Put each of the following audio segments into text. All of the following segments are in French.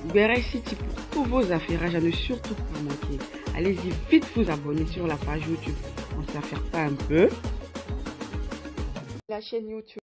Uber City pour tous vos affaires, à ne surtout pas manquer. Allez-y vite vous abonner sur la page YouTube. On s'affaire pas un peu. La chaîne YouTube.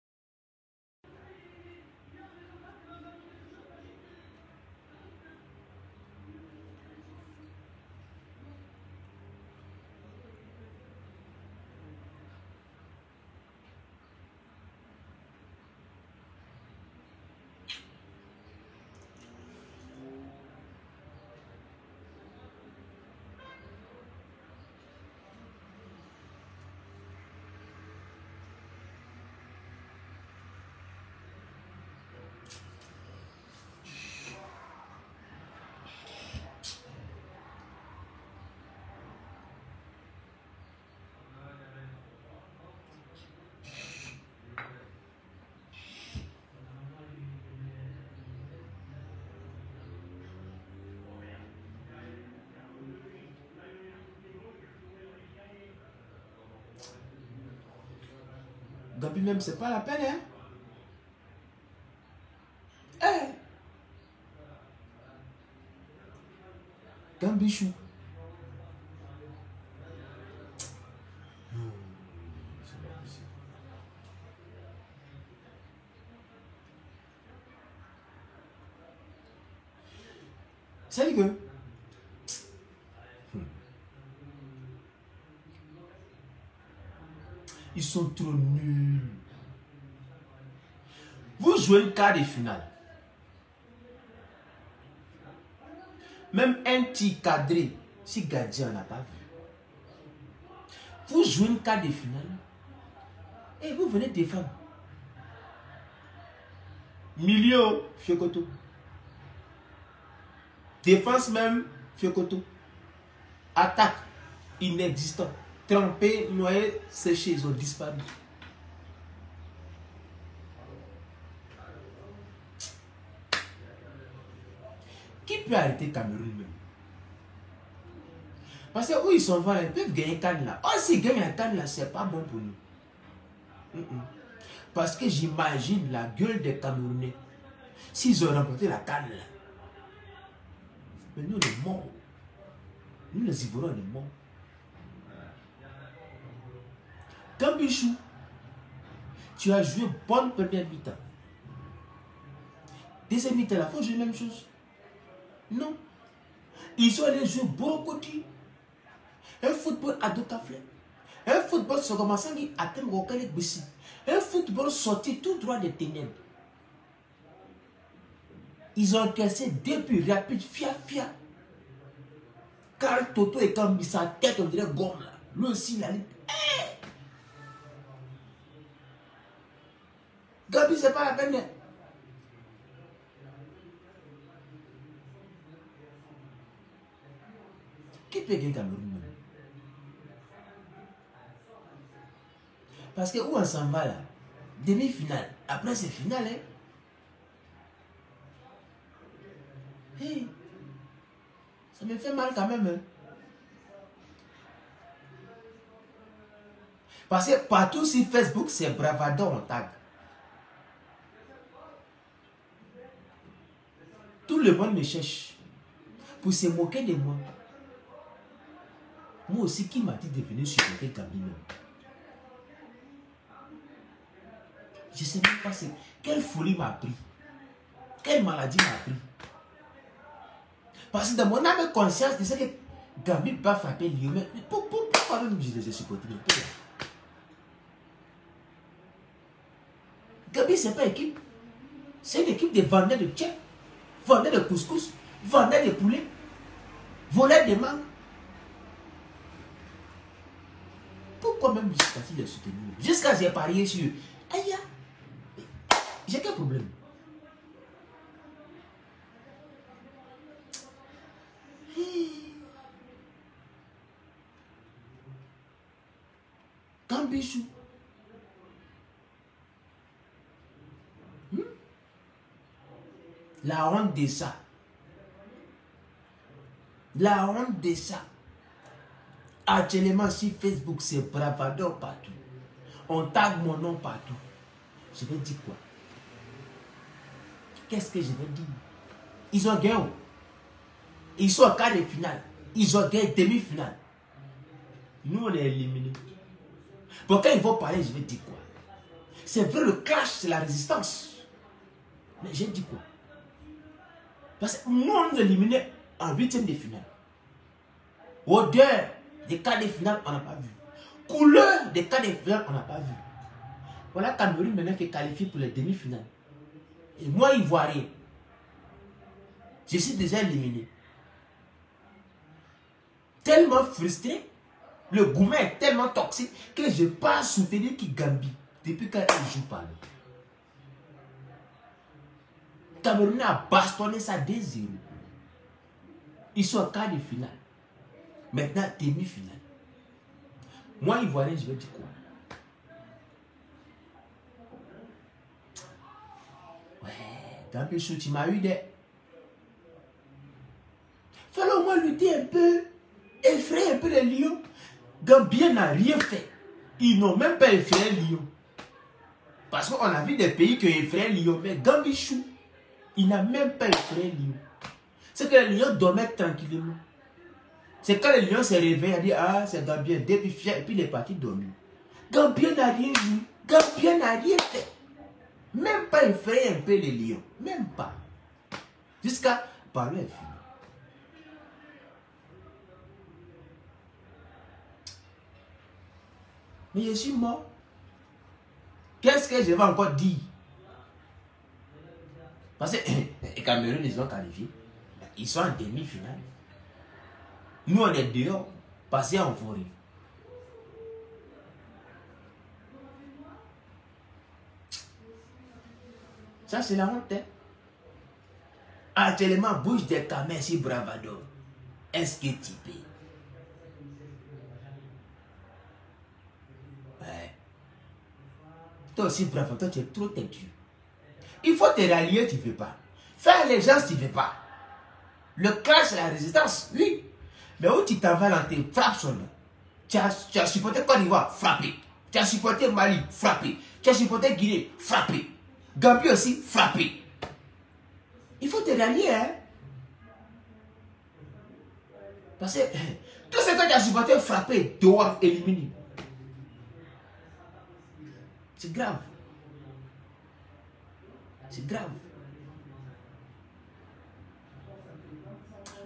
Gabi même, c'est pas la peine, hein? Hey! Gambichou. C'est pas possible. C'est que... Ils sont trop nuls. Vous jouez le quart de finale. Même un tir cadré, si gardien n'a pas vu. Vous jouez une quart de finale et vous venez défendre. Milieu, Fiokoto. Défense même, Fiokoto. Attaque, inexistant. Trempé, noyé, séché, ils ont disparu. Qui peut arrêter Cameroun même? Parce que où ils sont là, ils peuvent gagner Cannes là. Oh, s'ils gagnent un Cannes là, c'est pas bon pour nous. Parce que j'imagine la gueule des Camerounais. S'ils ont remporté la Cannes là. Mais nous, on est morts. Nous, les Ivoiriens, on est morts. Gambichou, tu as joué bonne première mi-temps. Deuxième mi-temps, il faut jouer la même chose. Non. Ils sont allés jouer Borokoti. Un football à deux cafés. Un football sur Gomassangi à Temrokale Bessi. Un football sorti tout droit des ténèbres. Ils ont cassé deux buts rapides, fia. Karl Toto et Kambi, sa tête, on dirait gomme là. Lui aussi, il a dit. Gabi, c'est pas la peine. Qui peut gagner Cameroun? Parce que où on s'en va là? Demi-finale. Après c'est finale. Hein? Hey, ça me fait mal quand même. Hein? Parce que partout sur Facebook, c'est bravado en tag. Tout le monde me cherche pour se moquer de moi. Moi aussi, qui m'a dit de venir supporter Gabi? Je ne sais même pas quelle folie m'a pris. Quelle maladie m'a pris. Parce que dans mon âme conscience, je sais que Gabi va frapper Lyon. Mais pourquoi même je les ai supportés? Gabi, ce n'est pas une équipe. C'est une équipe de vendeurs de tchèques, vendeurs de couscous, vendeurs de poulet, voleurs de mangue. Pourquoi même jusqu'à les soutenir? Jusqu'à j'ai parié sur eux. Aïe, j'ai quel problème? Gambichou. La honte de ça. La honte de ça. Actuellement sur Facebook, c'est bravado partout. On tag mon nom partout. Je vais dire quoi? Qu'est-ce que je vais dire? Ils ont gagné. Ils sont en quart de finale. Ils ont gagné demi-finale. Nous, on est éliminés. Bon, quand ils vont parler, je vais dire quoi? C'est vrai, le clash, c'est la résistance. Mais j'ai dit quoi? Parce que nous, on nous éliminés en 8e de finale. Odeur des quarts de finale, on n'a pas vu. Couleur des quarts de finale, on n'a pas vu. Voilà Cameroun maintenant qui est qualifié pour les demi-finales. Et moi, Ivoirien, je suis déjà éliminé. Tellement frustré, le gourmet est tellement toxique que je ne peux pas soutenir qui Gambie depuis quand il joue pas. Cameroun a bastonné ça 2-0. Ils sont en quart de finale. Maintenant, demi-finale. Moi, Ivoirien, je vais dire quoi? Ouais, Gambie, tu m'as eu des... Fallait au moins lutter un peu, effrayer un peu les lions. Gambien n'a rien fait. Ils n'ont même pas effrayé les lions. Parce qu'on a vu des pays qui ont effrayé les lions, mais Gambie chou, il n'a même pas effrayé les lions. C'est que les lions dormaient tranquillement. C'est quand les lions se réveillent, il dit ah, c'est Gambien, depuis fier, et puis il est parti dormir. Gambien n'a rien vu, Gambien n'a rien fait. Même pas effrayer un peu les lions, même pas. Jusqu'à parler. Mais je suis mort. Qu'est-ce que je vais encore dire? Parce que les Cameroun, ils ont qualifié. Ils sont en demi-finale. Nous, on est dehors, passés en forêt. Ça, c'est la honte. Hein? Actuellement, bouge des camés si bravado. Est-ce que tu peux? Ouais. Toi aussi, bravo, toi, tu es trop têtu. Il faut te rallier, tu ne veux pas. Faire allégeance, tu ne veux pas. Le clash, la résistance, oui. Mais où tu t'en vas dans tes frappes seulement. Tu as supporté Côte d'Ivoire, frappé. Tu as supporté Mali, frappé. Tu as supporté Guinée, frappé. Gambie aussi, frappé. Il faut te rallier, hein. Parce que tout ce que tu as supporté, frappé, dehors, éliminé. C'est grave. C'est grave.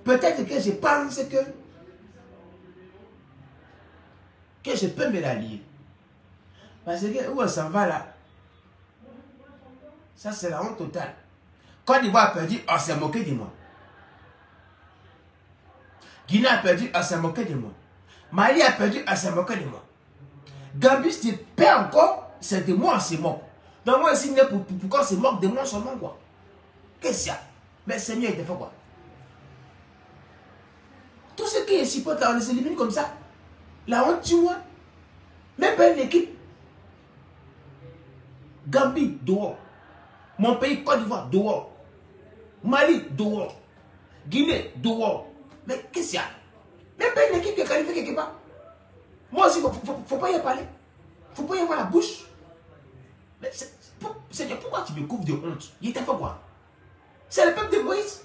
Peut-être que je pense que je peux me rallier. Parce que où on s'en va là, ça c'est la honte totale. Côte d'Ivoire a perdu, on s'est moqué de moi. Guinée a perdu, on s'est moqué de moi. Mali a perdu, on s'est moqué de moi. Gambie, si tu perds encore, c'est de moi on se moque. Donc moi ici, pourquoi on se moque de moi seulement quoi? Qu'est-ce qu'il y a? Mais Seigneur, il te fait quoi? Tout ce qui est supporte là, on les élimine comme ça. La honte, tu vois. Même pas une équipe. Gambie, dehors. Mon pays, Côte d'Ivoire, dehors. Mali, dehors. Guinée, dehors. Mais qu'est-ce qu'il y a? Même pas une équipe qui est qualifiée quelque part. Moi aussi, faut pas y parler. Faut pas y avoir la bouche. Mais Seigneur, pourquoi tu me couvres de honte? Il t'a fait quoi? C'est le peuple de Moïse.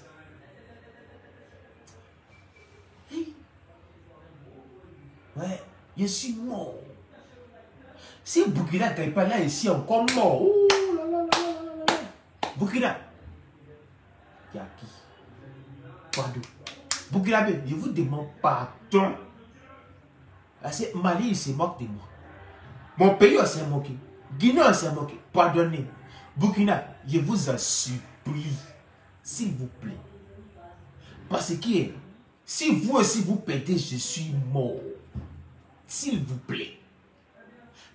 Ouais, je suis mort. Si Burkina ne gagne pas là, ici, encore mort. Oh là là là là là. Burkina. Il y a qui? Pardon. Burkina, je vous demande pardon. Parce que Mali, il se moque de moi. Mon pays, on s'est moqué. Guinée, on s'est moqué. Pardonnez. Burkina, je vous en supplie. S'il vous plaît. Parce que si vous aussi vous perdez, je suis mort. S'il vous plaît.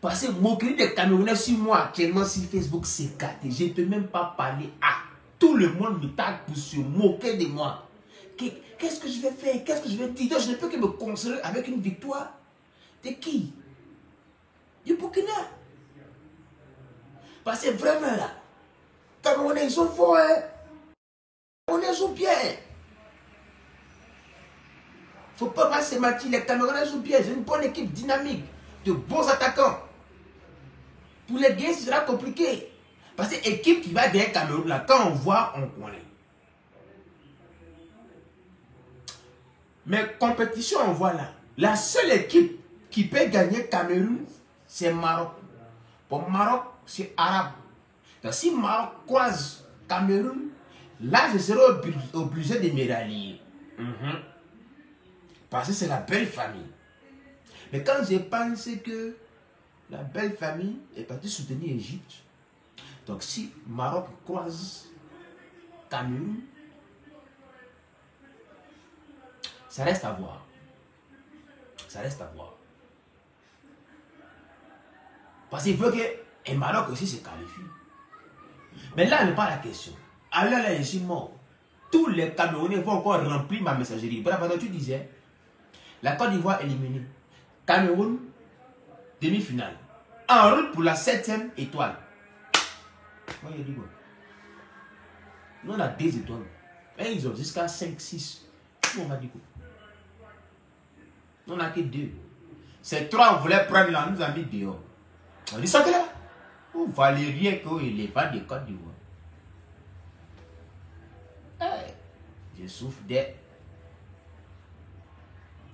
Parce que moquerie des Camerounais sur moi actuellement sur Facebook, c'est gâté. Je ne peux même pas parler à tout le monde me tague pour se moquer de moi. Qu'est-ce que je vais faire? Qu'est-ce que je vais dire? Je ne peux que me consoler avec une victoire. De qui? Du Burkina. Parce que vraiment là, Camerounais ils sont forts. Hein? Camerounais sont bien. Faut pas se mentir, les Camerounais jouent bien. J'ai une bonne équipe dynamique, de bons attaquants. Pour les gagner, ce sera compliqué. Parce que l'équipe qui va gagner Cameroun, là, quand on voit, on connaît. Mais compétition, on voit là. La seule équipe qui peut gagner Cameroun, c'est Maroc. Pour Maroc, c'est arabe. Donc si Maroc croise Cameroun, là, je serai obligé de me rallier. Parce que c'est la belle famille. Mais quand je pense que la belle famille est partie soutenir l'Égypte, donc si Maroc croise Cameroun, ça reste à voir. Ça reste à voir. Parce qu'il veut que le Maroc aussi se qualifie. Mais là, n'est pas la question. Alors là, je suis mort. Tous les Camerounais vont encore remplir ma messagerie. Bravo, tu disais, la Côte d'Ivoire éliminée. Cameroun, demi-finale. En route pour la 7e étoile. Moi, je dis bon. Nous, on a 2 étoiles. Et ils ont jusqu'à 5, 6. On va dire quoi? On n'a que 2. Ces 3, on voulait prendre là, nous a mis dehors. On dit ça que là. Vous valez rien que les vents de Côte d'Ivoire. Je souffre d'être.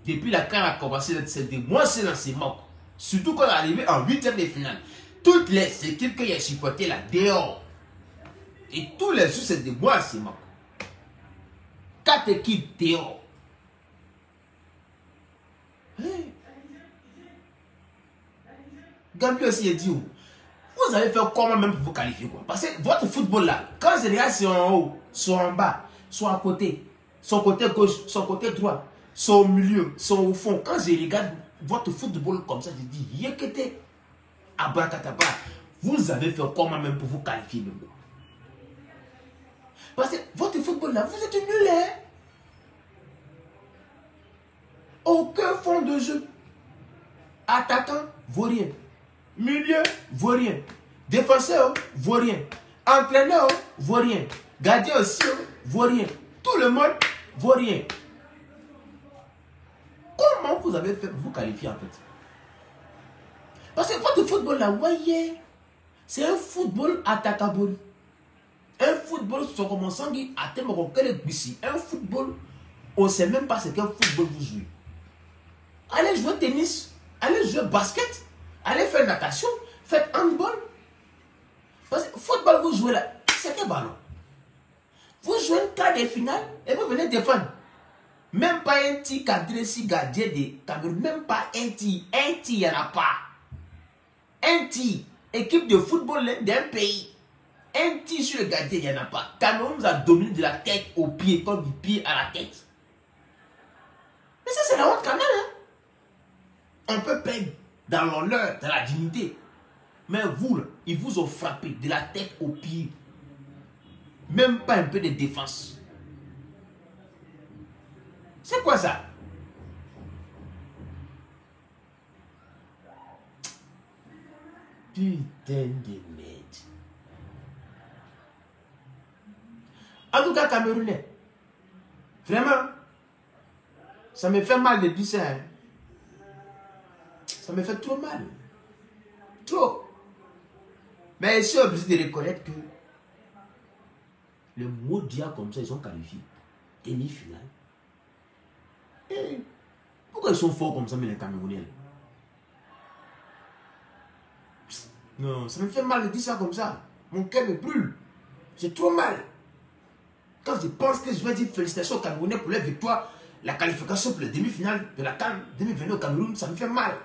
Depuis la CAN a commencé, c'est de moi, c'est dans ces mots. Surtout quand on est arrivé en 8e de finale. Toutes les équipes que j'ai supportées là, dehors. Et tous les jours, c'est de moi, c'est mots. 4 équipes dehors. Gambie aussi est dit, vous allez faire comment même pour vous qualifier quoi? Parce que votre football là, quand je regarde c'est en haut, soit en bas, soit à côté, son côté gauche, son côté droit, soit au milieu, soit au fond, quand je regarde votre football comme ça, je dis, yékété, abracadabra, vous allez faire comment même pour vous qualifier même. Parce que votre football là, vous êtes nul, hein? Aucun fond de jeu. Attaquant, vaut rien. Milieu, vaut rien. Défenseur, vaut rien. Entraîneur, vaut rien. Gardien aussi, vaut rien. Tout le monde, vaut rien. Comment vous avez fait pour vous qualifier en fait? Parce que votre football là, voyez, c'est un football attaquable. Un football sur commençant à thème un football, on ne sait même pas c'est quel football vous jouez. Allez jouer tennis, allez jouer basket, allez faire natation, faites handball. Parce que football, vous jouez là, c'est quel ballon? Vous jouez un quart de finale et vous venez défendre. Même pas un petit cadré si gardien de Cameroun, même pas un petit, il n'y en a pas. Un petit, équipe de football d'un pays. Un petit sur le gardien, il n'y en a pas. Cameroun nous a dominé de la tête au pied, comme du pied à la tête. Mais ça, c'est la honte quand même. Hein? On peut perdre dans l'honneur, dans la dignité. Mais vous, là, ils vous ont frappé de la tête aux pieds. Même pas un peu de défense. C'est quoi ça? Putain de merde. En tout cas, Camerounais, vraiment, ça me fait mal de dire ça. Hein. Ça me fait trop mal. Trop. Mais je suis obligé de reconnaître que le mot dia comme ça, ils sont qualifiés. Demi-finale. Pourquoi ils sont forts comme ça, mais les Camerounais? Non, ça me fait mal de dire ça comme ça. Mon cœur me brûle. J'ai trop mal. Quand je pense que je vais dire félicitations aux Camerounais pour leur victoire, la qualification pour la demi-finale de la CAN 2022 au Cameroun, ça me fait mal.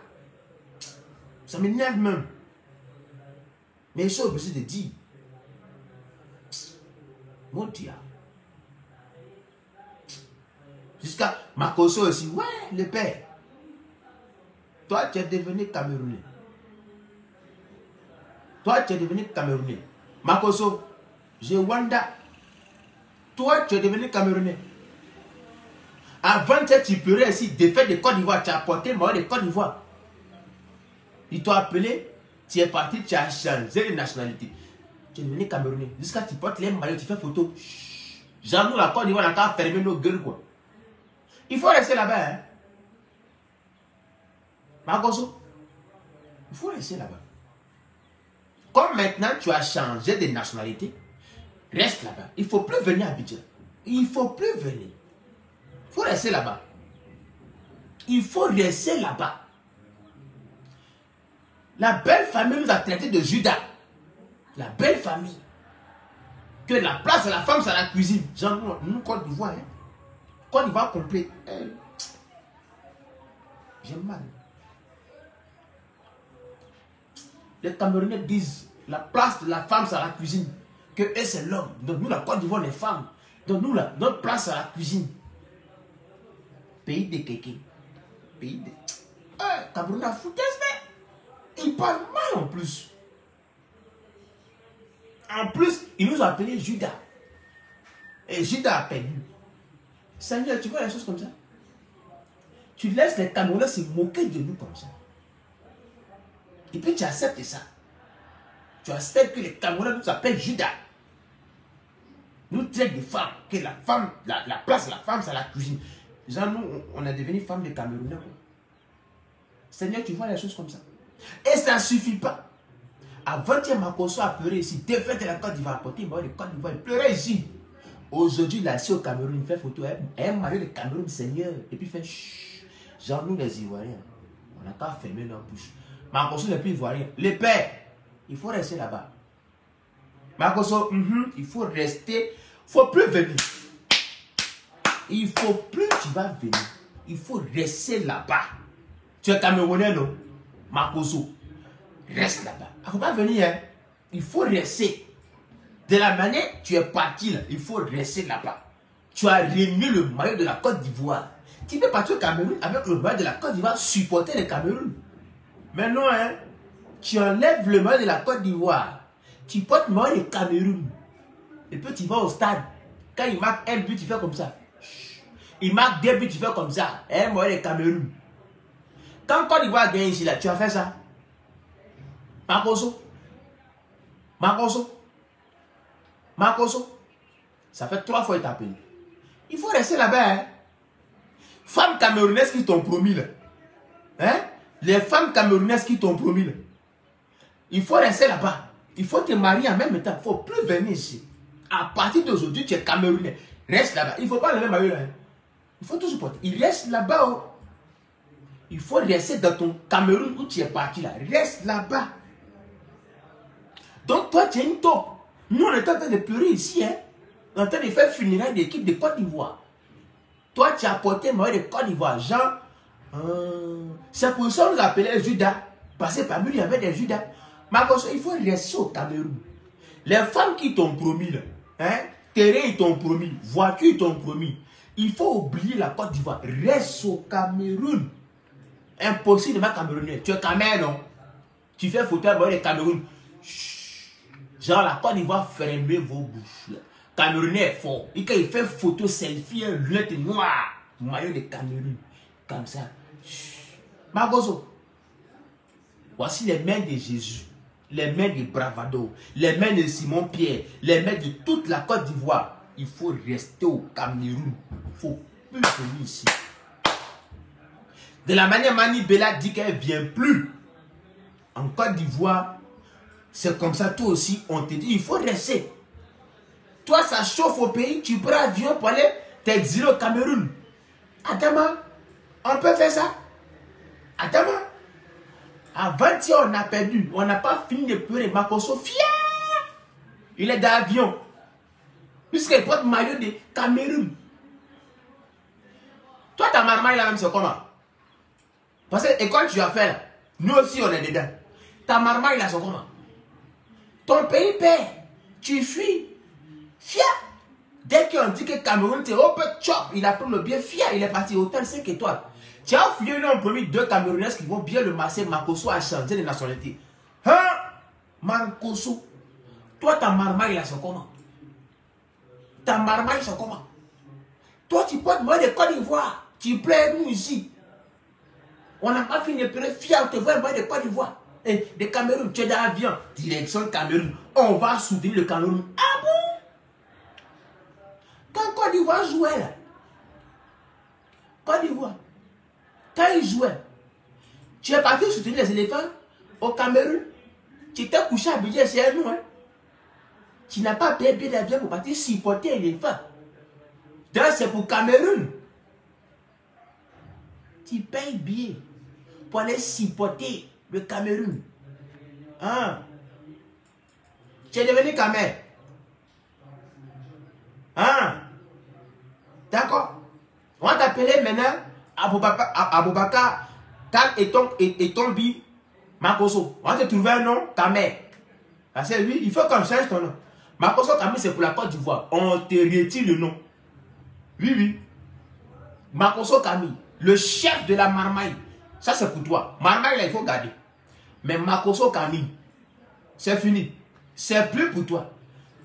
Ça m'énerve même. Mais je suis obligé de dire, mon Dieu. Jusqu'à Makosso aussi, ouais, le père. Toi, tu es devenu Camerounais. Toi, tu es devenu Camerounais. Makosso, j'ai Wanda. Toi, tu es devenu Camerounais. Avant que tu pleurais ici, défaite de Côte d'Ivoire, tu as apporté le de Côte d'Ivoire. Ils t'ont appelé, tu es parti, tu as changé de nationalité. Tu es devenu Camerounais. Jusqu'à tu portes les maillots, tu fais photo. Genre, nous, la Côte d'Ivoire, on a qu'à fermer nos gueules, quoi. Il faut rester là-bas, hein. Makosso, il faut rester là-bas. Comme maintenant, tu as changé de nationalité, reste là-bas. Il ne faut plus venir à Abidjan. Il ne faut plus venir. Il faut rester là-bas. Il faut rester là-bas. La belle famille nous a traités de Judas. La belle famille. Que la place de la femme, c'est la cuisine. Genre, nous, Côte d'Ivoire, hein. Côte d'Ivoire complet. J'ai mal. Les Camerounais disent, la place de la femme, c'est la cuisine. Que eux, c'est l'homme. Donc nous, la Côte d'Ivoire, les femmes. Donc nous, notre place, c'est la cuisine. Pays de kéké. Pays de... Cameroun a foutu, mais il parle mal en plus. En plus, il nous a appelé Judas. Et Judas a perdu. Seigneur, tu vois les choses comme ça? Tu laisses les Camerounais se moquer de nous comme ça. Et puis tu acceptes ça. Tu acceptes que les Camerounais nous appellent Judas. Nous traitent de femmes. Que la femme, la place de la femme, c'est la cuisine. Genre, nous, on est devenu femmes de Camerounais. Seigneur, tu vois les choses comme ça. Et ça ne suffit pas. Avant-hier, Makoso a pleuré ici. Défaite de la Côte d'Ivoire. Il pleurait ici. Aujourd'hui, il est assis au Cameroun. Il fait photo. Un mari de Cameroun, Seigneur. Et puis il fait chut. Genre, nous, les Ivoiriens, on n'a qu'à fermer nos bouches. Makoso n'est plus Ivoirien. Les pères, il faut rester là-bas. Makoso, il faut rester. Il ne faut plus venir. Il ne faut plus tu vas venir. Il faut rester là-bas. Tu es Camerounais, non? Makoso, reste là-bas. Il ne faut pas venir, hein. Il faut rester. De la manière tu es parti là, il faut rester là-bas. Tu as remis le maillot de la Côte d'Ivoire. Tu peux partir au Cameroun avec le maillot de la Côte d'Ivoire, supporter le Cameroun. Mais non, hein. Tu enlèves le maillot de la Côte d'Ivoire. Tu portes le maillot du Cameroun. Et puis tu vas au stade. Quand il marque un but, tu fais comme ça. Il marque 2 buts, tu fais comme ça. Un maillot du Cameroun. Quand Côte d'Ivoire gagne ici, là, tu as fait ça. Makoso. Ça fait 3 fois qu'il t'a appelé. Il faut rester là-bas. Hein? Femmes camerounaises qui t'ont promis là. Hein? Les femmes camerounaises qui t'ont promis là. Il faut rester là-bas. Il faut te marier en même temps. Il ne faut plus venir ici. À partir d'aujourd'hui, tu es camerounais. Reste là-bas. Il ne faut pas le même maillot là. Hein? Il faut tout supporter. Il reste là-bas. Oh. Il faut rester dans ton Cameroun où tu es parti là. Reste là-bas. Donc toi, tu es une taupe. Nous, on est en train de pleurer ici. Hein? On est en train de faire funérailles d'équipe de Côte d'Ivoire. Toi, tu as porté le maillot de Côte d'Ivoire. Jean, c'est pour ça qu'on nous appelait Judas. Parce que parmi lui, il y avait des Judas. Makoso, il faut rester au Cameroun. Les femmes qui t'ont promis, là, hein? Terrain, ils t'ont promis. Voiture, ils t'ont promis. Il faut oublier la Côte d'Ivoire. Reste au Cameroun. Impossible de mettre Camerounais. Tu es Cameroun, non? Tu fais photo avec le Cameroun. Genre la Côte d'Ivoire, fermez vos bouches. Là. Camerounais est fort. Et quand il fait photo selfie, lunette noire, maillot de Cameroun. Comme ça. Makoso. Voici les mains de Jésus. Les mains de Bravado. Les mains de Simon Pierre. Les mains de toute la Côte d'Ivoire. Il faut rester au Cameroun. Il ne faut plus venir ici. De la manière Mani Bella dit qu'elle ne vient plus en Côte d'Ivoire, c'est comme ça, toi aussi, on te dit, il faut rester. Toi, ça chauffe au pays, tu prends l'avion pour aller t'exiler au Cameroun. Adama, on peut faire ça? Adama, avant-hier, on a perdu, on n'a pas fini de pleurer. Makoso, fier! Il est dans l'avion. Puisqu'il porte le maillot de Cameroun. Toi, ta marmaille là même, c'est comment? Parce que l'école tu as fait là, nous aussi on est dedans. Ta marmaille là, c'est comment? Ton pays perd, tu fuis. Fier. Dès qu'on dit que Cameroun, c'est open chop, il a pris le bien fier, il est parti au hôtel 5 étoiles. Tu as fouillé, nous on promis 2 Camerounaises qui vont bien le masser. Makoso a changé de nationalité. Hein? Makoso. Toi, ta marmaille là, c'est comment? Ta marmaille, c'est comment? Toi, tu portes moi de Côte d'Ivoire. Tu plais nous ici. On n'a pas fini de pleurer. Fier, te voir moi de Côte d'Ivoire. Et de Cameroun, tu es dans l'avion. Direction Cameroun. On va soutenir le Cameroun. Ah bon? Quand Côte d'Ivoire jouait là. Côte d'Ivoire. Quand il jouait. Tu es parti soutenir les éléphants au Cameroun. Tu t'es couché à budget chez nous. Hein? Tu n'as pas payé bien d'avion pour partir supporter l'éléphant. Donc c'est pour Cameroun. Tu payes billet pour aller supporter le Cameroun. Hein? Tu es devenu Camer. Hein? D'accord? On va t'appeler maintenant Aboubakar Tal et Tombi Makoso. On va te trouver un nom, Camer. Parce que lui, il faut qu'on change ton nom. Makoso Camer, c'est pour la Côte d'Ivoire. On te retire le nom. Oui, oui. Makoso Camer, le chef de la marmaille. Ça, c'est pour toi. Marmaille, là, il faut garder. Mais Makoso Camer, c'est fini. C'est plus pour toi.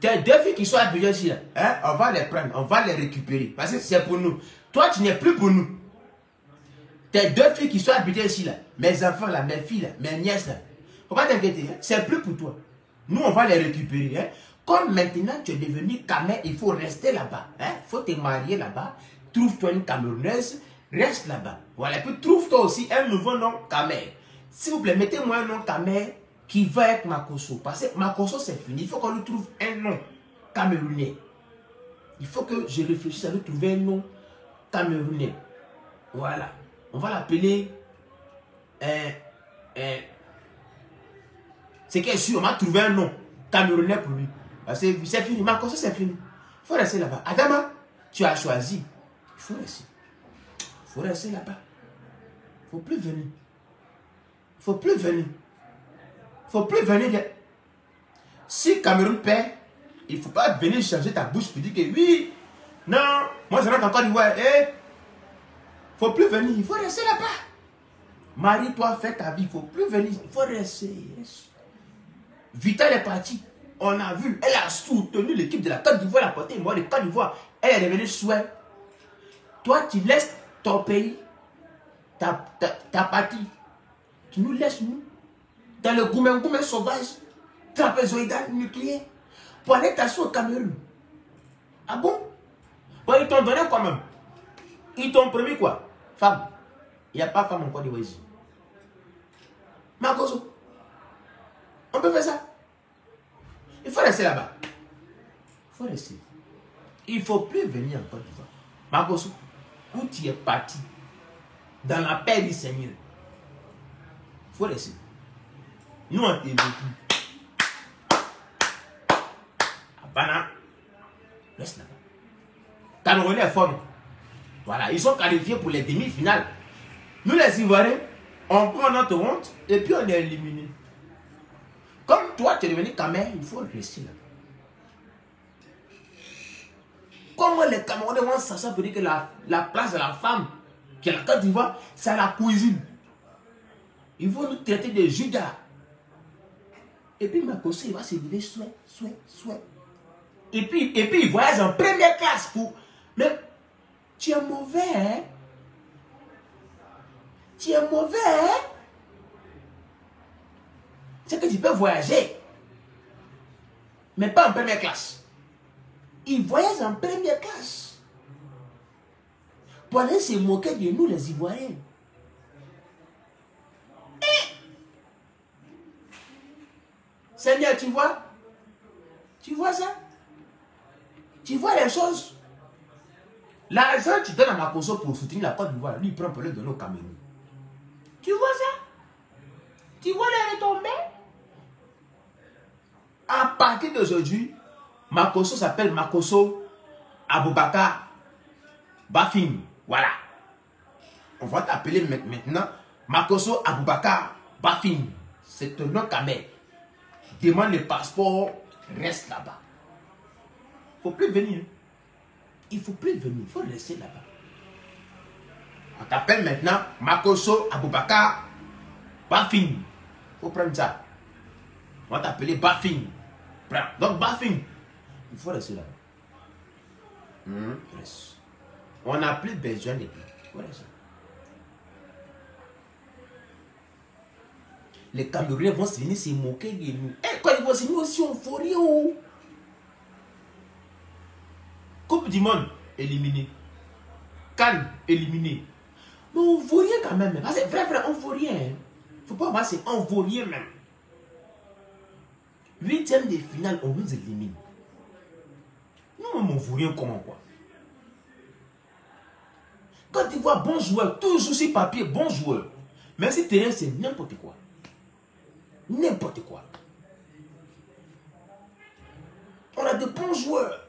Tes deux filles qui sont habillées ici, là, hein, on va les prendre, on va les récupérer. Parce que c'est pour nous. Toi, tu n'es plus pour nous. Tes deux filles qui sont habillées ici, là, mes enfants, là, mes filles, là, mes nièces, là, faut pas t'inquiéter, hein, c'est plus pour toi. Nous, on va les récupérer. Hein. Comme maintenant, tu es devenu Camer, il faut rester là-bas. Il faut te marier là-bas. Trouve-toi une Camerounaise, reste là-bas. Voilà, et puis trouve-toi aussi un nouveau nom, Camer. S'il vous plaît, mettez-moi un nom Camer qui va être Makoso. Parce que Makoso, c'est fini. Il faut qu'on lui trouve un nom camerounais. Il faut que je réfléchisse à lui trouver un nom camerounais. Voilà. On va l'appeler... c'est qu'il est sûr, on va trouver un nom camerounais pour lui. Parce que c'est fini. Makoso, c'est fini. Il faut rester là-bas. Adama, tu as choisi. Il faut rester. Il faut rester là-bas. Il ne faut plus venir. Il ne faut plus venir. Il ne faut plus venir. Si Cameroun perd, il ne faut pas venir changer ta bouche pour dire que oui, non, moi je rentre en Côte d'Ivoire. Il ne faut plus venir. Il faut rester là-bas. Marie-toi, fais ta vie. Il ne faut plus venir. Il faut rester. Vital est parti. On a vu. Elle a soutenu l'équipe de la Côte d'Ivoire. Elle a porté moi de Côte d'Ivoire. Elle est revenue souhait. Toi, tu laisses ton pays, ta patrie. Tu nous laisses, nous, dans le gourmet sauvage, trapézoïdal, nucléaire, pour aller t'asseoir au Cameroun. Ah bon? Bon, ils t'ont donné quand même. Ils t'ont promis quoi? Femme. Il n'y a pas de femme en Côte d'Ivoire ici. Makoso. On peut faire ça. Il faut rester là-bas. Il faut rester. Il ne faut plus venir en Côte d'Ivoire. Makoso, où tu es parti, dans la paix du Seigneur, il faut rester. Nous, on t'est vécu. Abana, reste là-bas. Camerounais est fort. Voilà, ils sont qualifiés pour les demi-finales. Nous, les Ivoiriens, on prend notre honte et puis on est éliminés. Comme toi, tu es devenu Camer, il faut rester là. Comment les Camerounais vont s'asseoir pour dire que la place de la femme, qui est la Côte d'Ivoire, c'est la cuisine. Ils vont nous traiter de Judas. Et puis Makoso, il va se lever, souhait. Et puis il voyage en première classe pour... Mais tu es mauvais, hein? Tu es mauvais, hein? C'est que tu peux voyager, mais pas en première classe. Il voyage en première classe pour aller se moquer de nous, les Ivoiriens. Seigneur, tu vois? Tu vois ça? Tu vois les choses? L'argent que tu donnes à Makoso pour soutenir la Côte d'Ivoire, lui, il prend pour le donner au Cameroun. Tu vois ça? Tu vois les retombées? À partir d'aujourd'hui, Makoso s'appelle Makoso Aboubakar Bafing. Voilà. On va t'appeler maintenant Makoso Aboubakar Bafing. C'est ton nom Camer. Demande le passeport, reste là-bas. Il ne faut plus venir. Il ne faut plus venir. Il faut rester là-bas. On t'appelle maintenant Makoso Aboubakar Bafing. Il faut prendre ça. On va t'appeler Bafing. Donc Bafing. Il faut rester là. Reste. On n'a plus besoin de toi. Il faut rester. Les Camerounais vont venir se moquer de nous. Et quand ils vont se nous aussi, on ne faut rien. Coupe du monde, éliminé. CAN, éliminé. Mais on ne vaut rien quand même. Parce que vrai, on ne vaut rien. Il ne faut pas voir, c'est on ne vaut rien même. 8e de finale, on nous élimine. Nous, on ne vaut rien comment quoi. Côte d'Ivoire, bon joueur. Toujours sur papier, bon joueur. Mais si terrain, c'est n'importe quoi. N'importe quoi. On a de bons joueurs.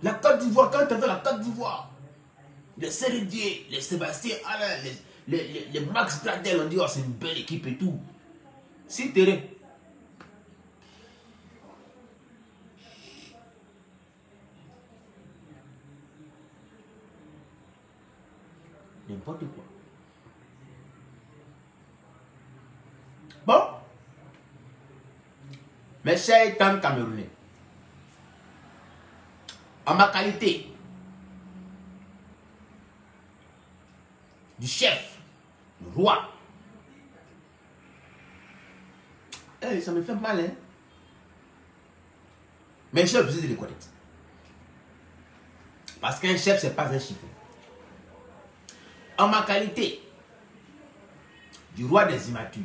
La Côte d'Ivoire, quand tu as fait la Côte d'Ivoire, les Sérédier, les Sébastien Alain, les Max Gradel, on dit, oh, c'est une belle équipe et tout. Si terrain. N'importe quoi. Bon. Mes chers étant Camerounais, en ma qualité du chef, du roi, hey, ça me fait mal, hein. Mais je suis obligé de les connaître. Parce qu'un chef, c'est pas un chiffre. En ma qualité du roi des immatures,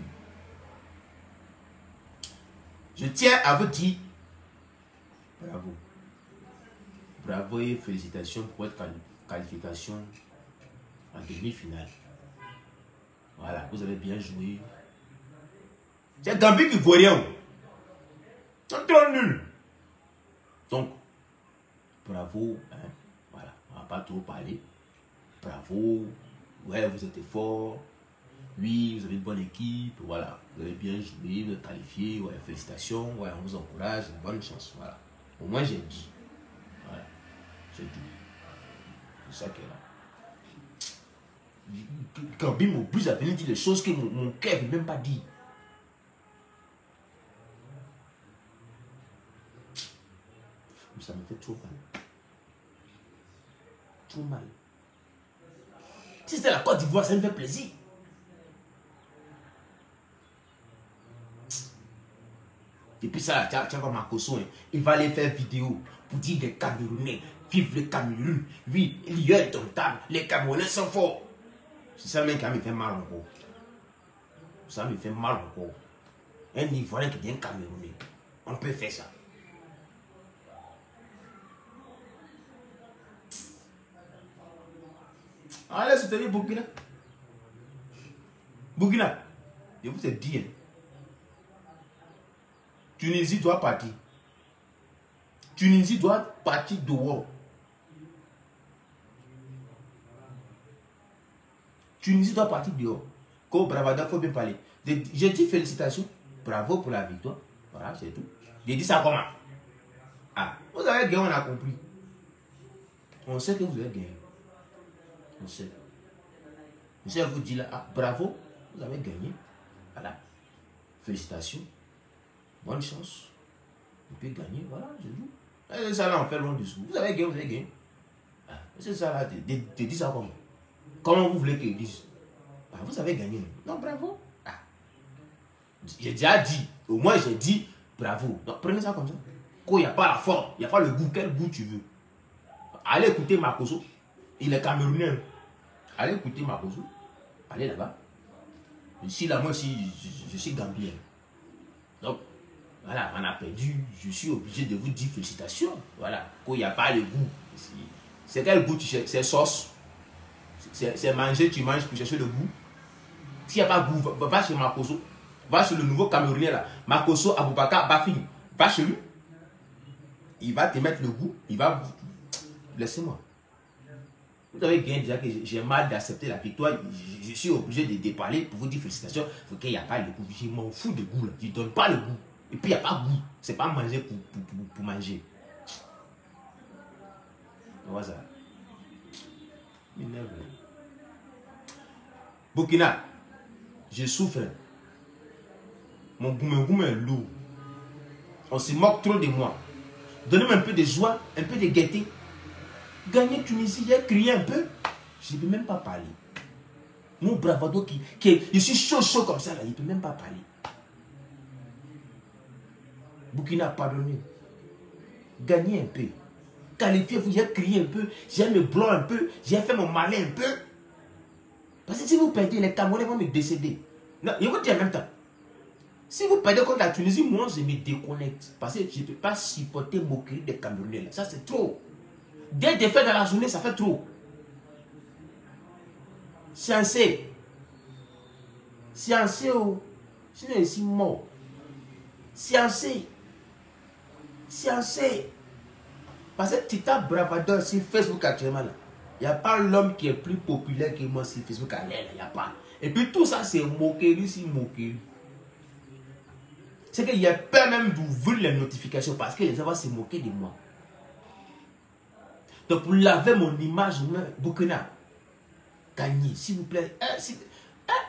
je tiens à vous dire bravo. Bravo et félicitations pour votre qualification en demi-finale. Voilà, vous avez bien joué. C'est Gambie qui ne vaut rien. C'est trop nul. Donc, bravo. Hein, voilà, on ne va pas trop parler. Bravo. Ouais, vous êtes fort. Oui, vous avez une bonne équipe. Voilà, vous avez bien joué, vous êtes qualifié. Ouais, félicitations. Ouais, on vous encourage. Bonne chance. Voilà. Au moins, j'ai dit. Voilà, j'ai dit. C'est ça qui est là. Gambie m'oblige à venir dire des choses que mon cœur ne veut même pas dire. Ça me fait trop mal. Trop mal. Si c'était la Côte d'Ivoire, ça me fait plaisir. Et puis ça, tu vas voir Makoso, hein, il va aller faire vidéo pour dire des Camerounais, vive le Cameroun. Oui, il y a indomptable, les Camerounais sont forts. C'est ça même qui me fait mal encore. Ça me fait mal encore. Un Ivoirien qui devient Camerounais, on peut faire ça. Allez soutenir Burkina. Burkina, je vous ai dit, hein, Tunisie doit partir. Tunisie doit partir dehors. Tunisie doit partir dehors. Comme Bravada, il faut bien parler. J'ai dit félicitations. Bravo pour la victoire. Voilà, c'est tout. J'ai dit ça comment? Ah, vous avez gagné, on a compris. On sait que vous avez gagné. On sait. Je vous dis là, ah, bravo, vous avez gagné. Voilà. Félicitations. Bonne chance. Vous pouvez gagner, voilà, je dis. Et ça là, on fait long dessous. Vous avez gagné, vous avez gagné. Ah, c'est ça là, tu dis ça comment? Comment vous voulez qu'ils disent? Ah, vous avez gagné. Non, bravo. Ah. J'ai déjà dit, au moins j'ai dit bravo. Donc prenez ça comme ça. Quand il n'y a pas la forme, il n'y a pas le goût, quel goût tu veux? Allez écouter Makoso. Il est camerounais. Allez écouter Makoso. Allez là-bas. Ici, là, moi aussi, je suis gambien. Donc, voilà, on a perdu. Je suis obligé de vous dire félicitations. Voilà, quand il n'y a pas le goût. C'est quel goût tu cherches? C'est sauce. C'est manger, tu manges pour chercher le goût. S'il n'y a pas de goût, va chez Makoso. Va chez le nouveau Camerounais là. Makoso Aboubakar Bafing. Va chez lui. Il va te mettre le goût. Il va... Laissez-moi. Vous avez gagné déjà que j'ai mal d'accepter la victoire. Je suis obligé de parler pour vous dire félicitations. Il faut qu'il n'y a pas le goût. Je m'en fous de goût là. Je ne donne pas le goût. Et puis il n'y a pas de goût. C'est pas manger pour manger. Voilà ça. Burkina, je souffre. Mon goût est lourd. On se moque trop de moi. Donnez-moi un peu de joie, un peu de gaieté. Gagner Tunisie, j'ai crié un peu. Je ne peux même pas parler. Mon bravado je suis chaud comme ça là, il ne peut même pas parler. Burkina, pardonnez. Gagnez un peu. Qualifiez-vous, j'ai crié un peu, j'ai me blanc un peu, j'ai fait mon malin un peu. Parce que si vous perdez, les Camerounais vont me décéder. Non, je vous dis en même temps. Si vous perdez contre la Tunisie, moi je me déconnecte. Parce que je ne peux pas supporter moquerie des Camerounais. Ça c'est trop. Des défaites dans la journée, ça fait trop. Sciences. Sciences, oh. Sinon, ici, mort. Sciences. Sciences. Parce que tu tapes bravadeur sur Facebook actuellement, là. Il n'y a pas l'homme qui est plus populaire que moi sur Facebook. Il n'y a pas. Et puis tout ça, c'est moquerie, c'est moquerie. C'est qu'il y a peur même d'ouvrir les notifications parce que les gens vont se moquer de moi. Donc pour laver mon image, Burkina, gagné, s'il vous plaît.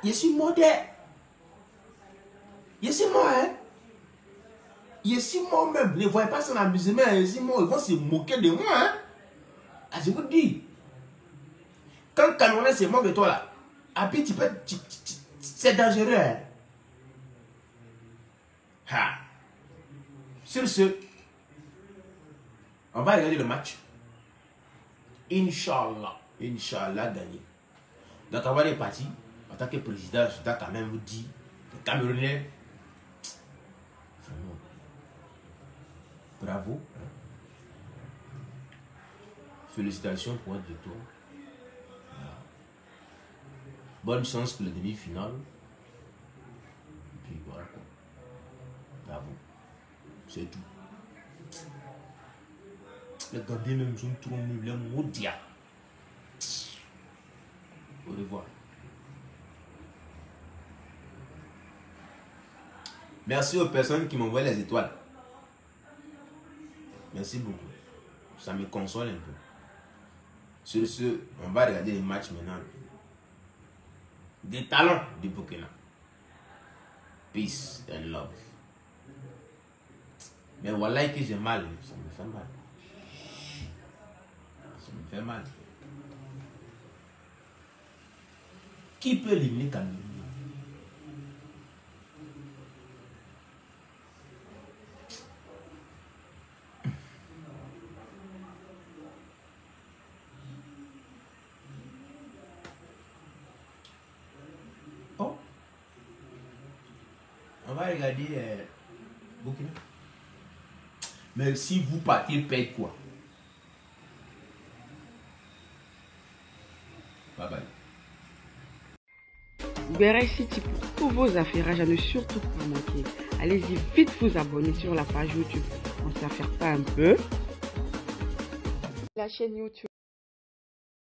Je suis moderne. Je suis mort, hein. Je suis mort même. Ne voyez pas ça dans l'amusement. Je suis mort. Ils vont se moquer de moi, hein. Ah, je vous dis. Quand Camerounais se moque de toi, là, après, c'est dangereux, hein. Ha. Sur ce, on va regarder le match. Inch'Allah, Inch'Allah gagné. Donc avant les parties, en tant que président, je dois quand même vous dire, les Camerounais, vraiment, bravo. Félicitations pour votre victoire. Voilà. Bonne chance pour le demi-finale. Et puis voilà. Bravo. C'est tout. Les Gambiens même sont trop nuls, les maudits. Au revoir. Merci aux personnes qui m'envoient les étoiles. Merci beaucoup. Ça me console un peu. Sur ce, on va regarder les matchs maintenant. Des talents du Burkina. Peace and love. Mais voilà que j'ai mal. Ça me fait mal. Ça me fait mal. Qui peut éliminer Cameroun? Oh. On va regarder Burkina. Mais si vous partez, paye quoi? Bye bye. Uber City pour tous vos affaires à ne surtout pas manquer. Allez-y vite vous abonner sur la page YouTube. On s'affaire pas un peu. La chaîne YouTube.